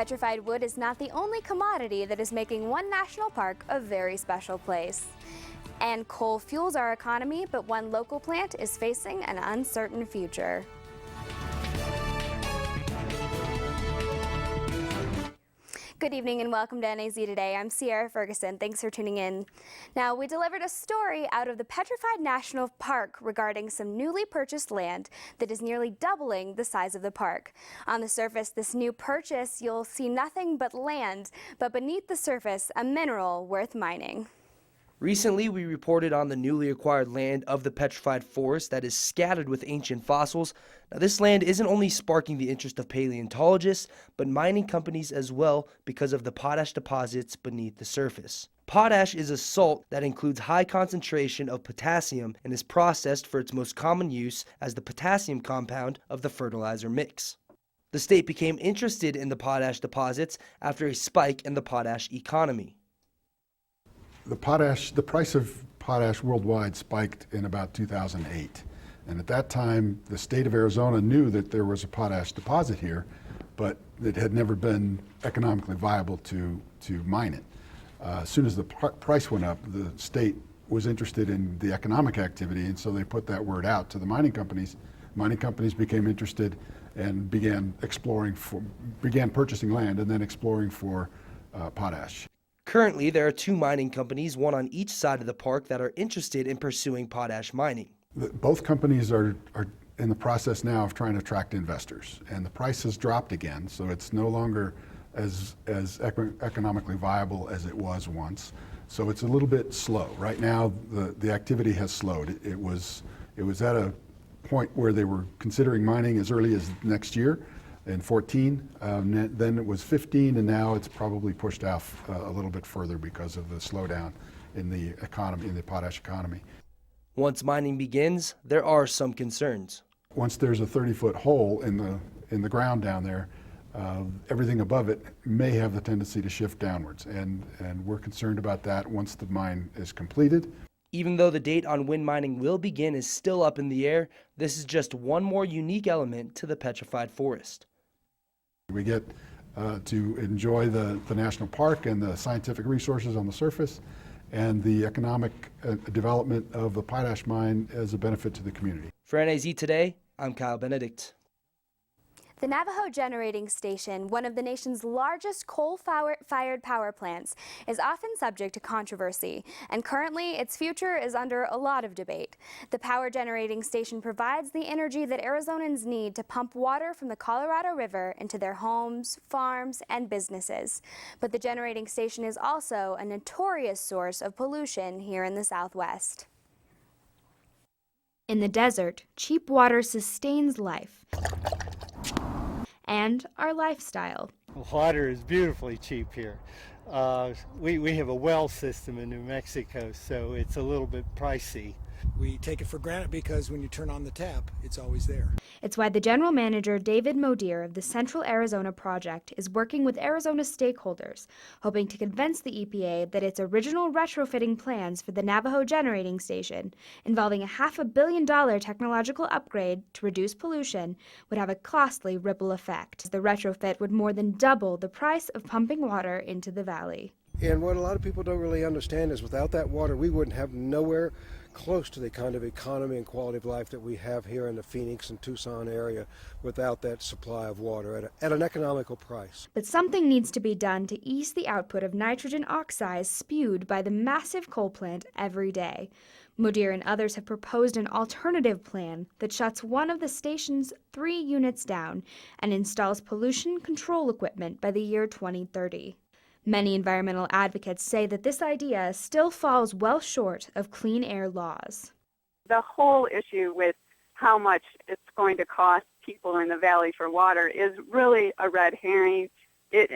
Petrified wood is not the only commodity that is making one national park a very special place. And coal fuels our economy, but one local plant is facing an uncertain future. Good evening and welcome to NAZ Today. I'm Sierra Ferguson. Thanks for tuning in. Now, we delivered a story out of the Petrified National Park regarding some newly purchased land that is nearly doubling the size of the park. On the surface, this new purchase, you'll see nothing but land, but beneath the surface, a mineral worth mining. Recently, we reported on the newly acquired land of the Petrified Forest that is scattered with ancient fossils. Now, this land isn't only sparking the interest of paleontologists, but mining companies as well because of the potash deposits beneath the surface. Potash is a salt that includes high concentration of potassium and is processed for its most common use as the potassium compound of the fertilizer mix. The state became interested in the potash deposits after a spike in the potash economy. The price of potash worldwide spiked in about 2008. And at that time, the state of Arizona knew that there was a potash deposit here, but it had never been economically viable to mine it. As soon as the price went up, the state was interested in the economic activity, and so they put that word out to the mining companies. Mining companies became interested and began purchasing land and then exploring for potash. Currently, there are two mining companies, one on each side of the park, that are interested in pursuing potash mining. Both companies are in the process now of trying to attract investors, and the price has dropped again, so it's no longer as economically viable as it was once. So it's a little bit slow. Right now, the activity has slowed. It was at a point where they were considering mining as early as next year. In 14, then it was 15, and now it's probably pushed off a little bit further because of the slowdown in the economy, in the potash economy. Once mining begins, there are some concerns. Once there's a 30-foot hole in the ground down there, everything above it may have the tendency to shift downwards, and we're concerned about that once the mine is completed. Even though the date on when mining will begin is still up in the air, this is just one more unique element to the Petrified Forest. We get to enjoy the national park and the scientific resources on the surface and the economic development of the potash mine as a benefit to the community. For NAZ Today, I'm Kyle Benedict. The Navajo Generating Station, one of the nation's largest coal-fired power plants, is often subject to controversy, and currently its future is under a lot of debate. The power generating station provides the energy that Arizonans need to pump water from the Colorado River into their homes, farms, and businesses. But the generating station is also a notorious source of pollution here in the Southwest. In the desert, cheap water sustains life and our lifestyle. Water is beautifully cheap here. We have a well system in New Mexico, so it's a little bit pricey. We take it for granted because when you turn on the tap, it's always there. It's why the general manager, David Modier of the Central Arizona Project, is working with Arizona stakeholders, hoping to convince the EPA that its original retrofitting plans for the Navajo Generating Station, involving a $500 million technological upgrade to reduce pollution, would have a costly ripple effect. The retrofit would more than double the price of pumping water into the valley. And what a lot of people don't really understand is without that water, we wouldn't have nowhere close to the kind of economy and quality of life that we have here in the Phoenix and Tucson area without that supply of water at an economical price. But something needs to be done to ease the output of nitrogen oxides spewed by the massive coal plant every day. Modier and others have proposed an alternative plan that shuts one of the station's 3 units down and installs pollution control equipment by the year 2030. Many environmental advocates say that this idea still falls well short of clean air laws. The whole issue with how much it's going to cost people in the valley for water is really a red herring.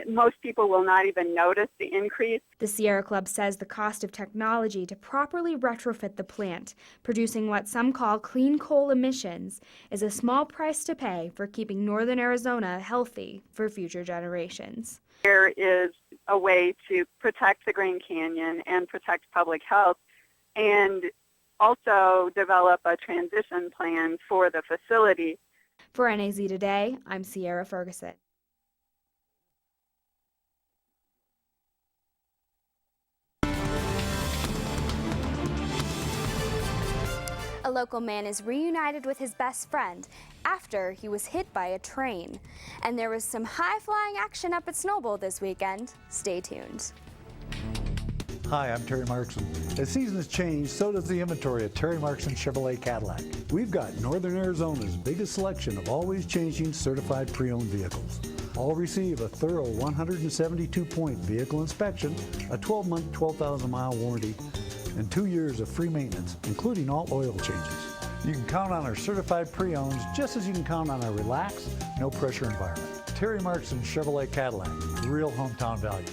Most people will not even notice the increase. The Sierra Club says the cost of technology to properly retrofit the plant, producing what some call clean coal emissions, is a small price to pay for keeping northern Arizona healthy for future generations. There is a way to protect the Grand Canyon and protect public health and also develop a transition plan for the facility. For NAZ Today, I'm Sierra Ferguson. A local man is reunited with his best friend after he was hit by a train. And there was some high-flying action up at Snowbowl this weekend. Stay tuned. Hi, I'm Terry Markson. As seasons change, so does the inventory at Terry Markson Chevrolet Cadillac. We've got Northern Arizona's biggest selection of always changing certified pre-owned vehicles. All receive a thorough 172-point vehicle inspection, a 12-month, 12,000-mile warranty, and 2 years of free maintenance, including all oil changes. You can count on our certified pre-owns just as you can count on our relaxed, no-pressure environment. Terry Markson Chevrolet Cadillac, real hometown value.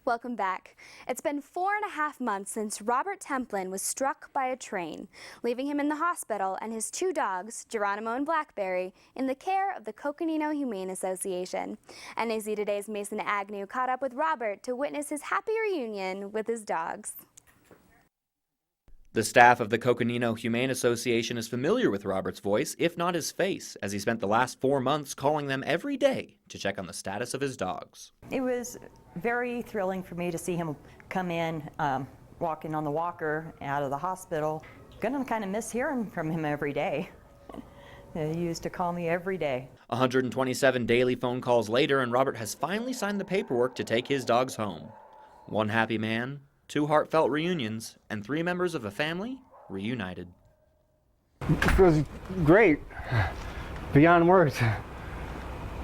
Welcome back. It's been 4.5 months since Robert Templin was struck by a train, leaving him in the hospital and his 2 dogs, Geronimo and Blackberry, in the care of the Coconino Humane Association. NAZ Today's Mason Agnew caught up with Robert to witness his happy reunion with his dogs. The staff of the Coconino Humane Association is familiar with Robert's voice, if not his face, as he spent the last 4 months calling them every day to check on the status of his dogs. It was very thrilling for me to see him come in, walking on the walker out of the hospital. Gonna kind of miss hearing from him every day. He used to call me every day. 127 daily phone calls later, and Robert has finally signed the paperwork to take his dogs home. One happy man, 2 heartfelt reunions, and 3 members of a family reunited. It feels great, beyond words.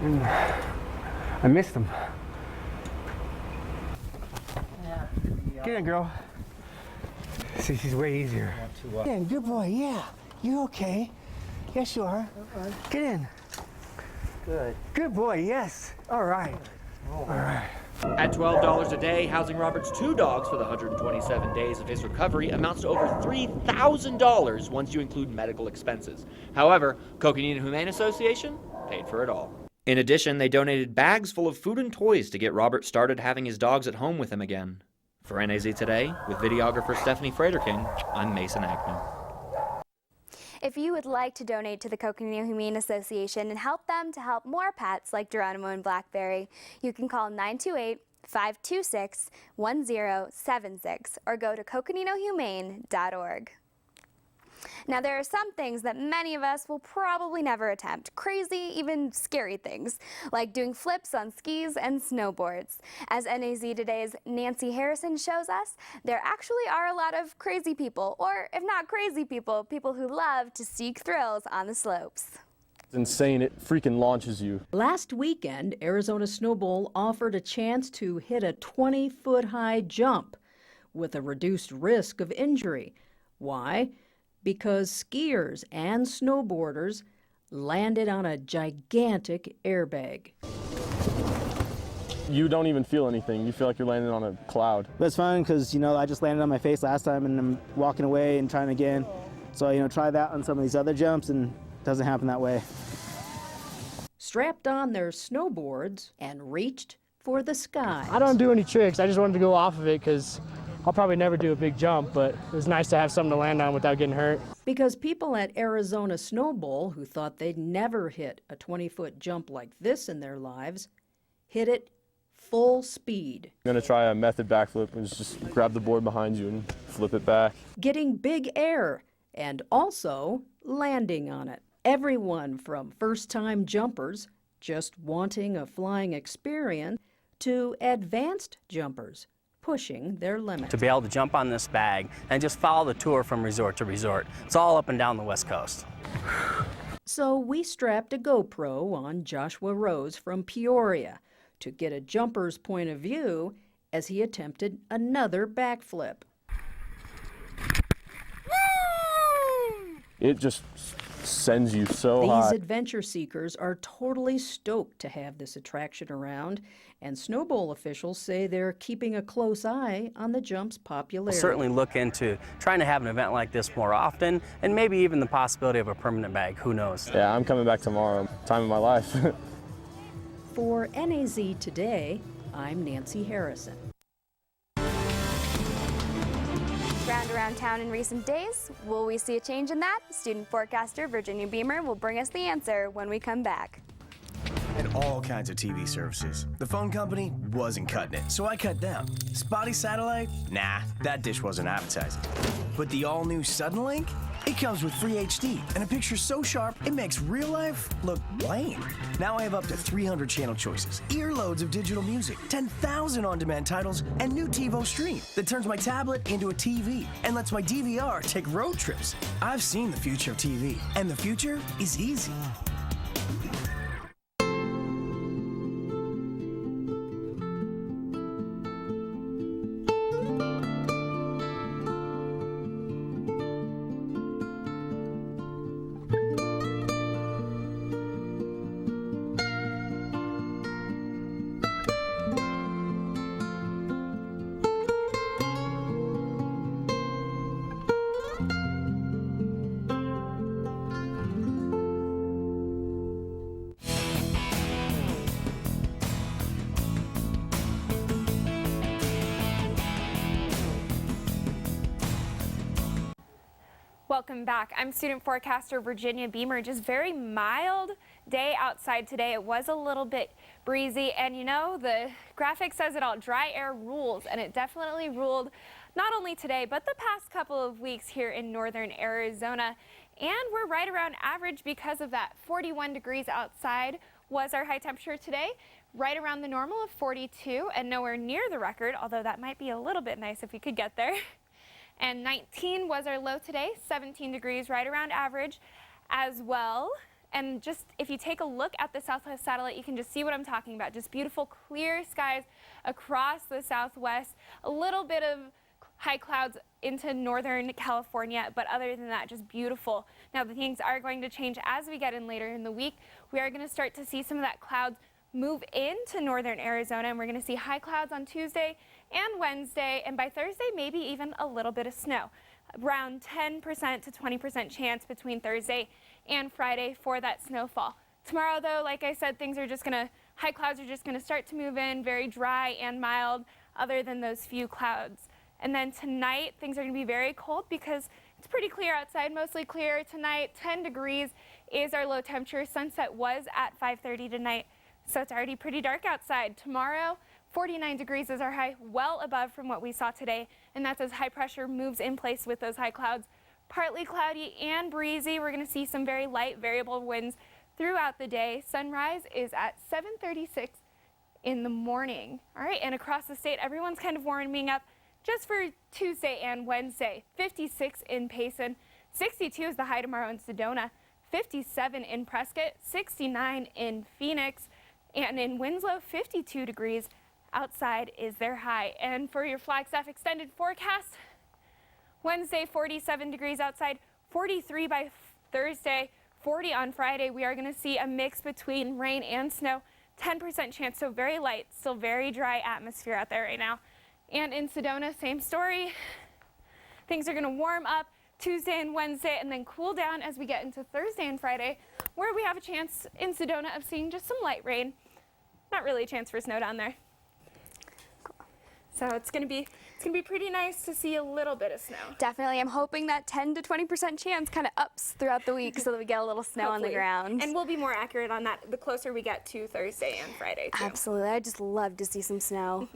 And I missed them. Get in, girl. See, she's way easier. Get in, good boy, yeah. You're okay. Yes, you are. Get in. Good. Good boy, yes. All right. All right. At $12 a day, housing Robert's 2 dogs for the 127 days of his recovery amounts to over $3,000 once you include medical expenses. However, Coconino Humane Association paid for it all. In addition, they donated bags full of food and toys to get Robert started having his dogs at home with him again. For NAZ Today, with videographer Stephanie Fraterkin, I'm Mason Agnew. If you would like to donate to the Coconino Humane Association and help them to help more pets like Geronimo and Blackberry, you can call 928-526-1076 or go to coconinohumane.org. Now, there are some things that many of us will probably never attempt. Crazy, even scary things, like doing flips on skis and snowboards. As NAZ Today's Nancy Harrison shows us, there actually are a lot of crazy people, or if not crazy people, people who love to seek thrills on the slopes. It's insane. It freaking launches you. Last weekend, Arizona Snowbowl offered a chance to hit a 20-foot-high jump with a reduced risk of injury. Why? Because skiers and snowboarders landed on a gigantic airbag. You don't even feel anything. You feel like you're landing on a cloud. But it's fun because, I just landed on my face last time and I'm walking away and trying again. So, try that on some of these other jumps and it doesn't happen that way. Strapped on their snowboards and reached for the sky. I don't do any tricks. I just wanted to go off of it because I'll probably never do a big jump, but it was nice to have something to land on without getting hurt. Because people at Arizona Snowbowl who thought they'd never hit a 20-foot jump like this in their lives, hit it full speed. I'm gonna try a method backflip and just grab the board behind you and flip it back. Getting big air and also landing on it. Everyone from first-time jumpers just wanting a flying experience to advanced jumpers pushing their limit. To be able to jump on this bag and just follow the tour from resort to resort. It's all up and down the West Coast. So we strapped a GoPro on Joshua Rose from Peoria to get a jumper's point of view as he attempted another backflip. It just sends you so high. These adventure seekers are totally stoked to have this attraction around, and Snowbowl officials say they're keeping a close eye on the jump's popularity. We'll certainly look into trying to have an event like this more often, and maybe even the possibility of a permanent bag. Who knows? Yeah, I'm coming back tomorrow. Time of my life. For NAZ Today, I'm Nancy Harrison. Round around town in recent days, will we see a change in that? Student forecaster Virginia Bemer will bring us the answer when we come back. An all kinds of TV services. The phone company wasn't cutting it, so I cut them. Spotty satellite? Nah, that dish wasn't appetizing. But the all-new Suddenlink? It comes with free HD and a picture so sharp it makes real life look lame. Now I have up to 300 channel choices, earloads of digital music, 10,000 on-demand titles, and new TiVo Stream that turns my tablet into a TV and lets my DVR take road trips. I've seen the future of TV, and the future is easy. Welcome back. I'm student forecaster Virginia Bemer. Just very mild day outside today. It was a little bit breezy, and you know, the graphic says it all. Dry air rules, and it definitely ruled not only today, but the past couple of weeks here in northern Arizona. And we're right around average because of that. 41 degrees outside was our high temperature today, right around the normal of 42, and nowhere near the record, although that might be a little bit nice if we could get there. And 19 was our low today, 17 degrees, right around average as well. And just if you take a look at the southwest satellite, you can just see what I'm talking about. Just beautiful clear skies across the southwest, a little bit of high clouds into northern California, but other than that, just beautiful. Now the things are going to change as we get in later in the week. We are going to start to see some of that clouds move into northern Arizona, and we're going to see high clouds on Tuesday and Wednesday, and by Thursday maybe even a little bit of snow. Around 10% to 20% chance between Thursday and Friday for that snowfall. Tomorrow though, like I said, high clouds are just going to start to move in, very dry and mild other than those few clouds. And then tonight things are going to be very cold because it's pretty clear outside, mostly clear tonight. 10 degrees is our low temperature. Sunset was at 5:30 tonight. So it's already pretty dark outside. Tomorrow, 49 degrees is our high, well above from what we saw today, and that's as high pressure moves in place with those high clouds. Partly cloudy and breezy. We're going to see some very light variable winds throughout the day. Sunrise is at 7:36 in the morning. All right, and across the state, everyone's kind of warming up just for Tuesday and Wednesday. 56 in Payson, 62 is the high tomorrow in Sedona, 57 in Prescott, 69 in Phoenix, and in Winslow, 52 degrees outside is their high. And for your Flagstaff extended forecast, Wednesday, 47 degrees outside, 43 by Thursday, 40 on Friday. We are going to see a mix between rain and snow, 10% chance, so very light, still very dry atmosphere out there right now. And in Sedona, same story. Things are going to warm up Tuesday and Wednesday and then cool down as we get into Thursday and Friday, where we have a chance in Sedona of seeing just some light rain. Not really a chance for snow down there. So it's gonna be pretty nice to see a little bit of snow. Definitely. I'm hoping that 10 to 20% chance kind of ups throughout the week so that we get a little snow on the ground. And we'll be more accurate on that the closer we get to Thursday and Friday too. Absolutely. I just love to see some snow.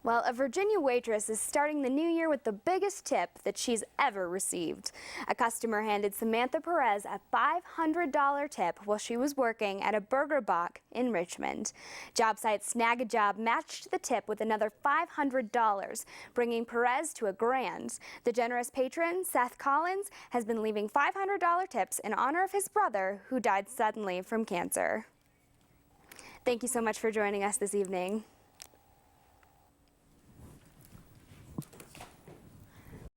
Well, a Virginia waitress is starting the new year with the biggest tip that she's ever received. A customer handed Samantha Perez a $500 tip while she was working at a burger bock in Richmond. Job site Snag a Job matched the tip with another $500, bringing Perez to $1,000. The generous patron, Seth Collins, has been leaving $500 tips in honor of his brother who died suddenly from cancer. Thank you so much for joining us this evening.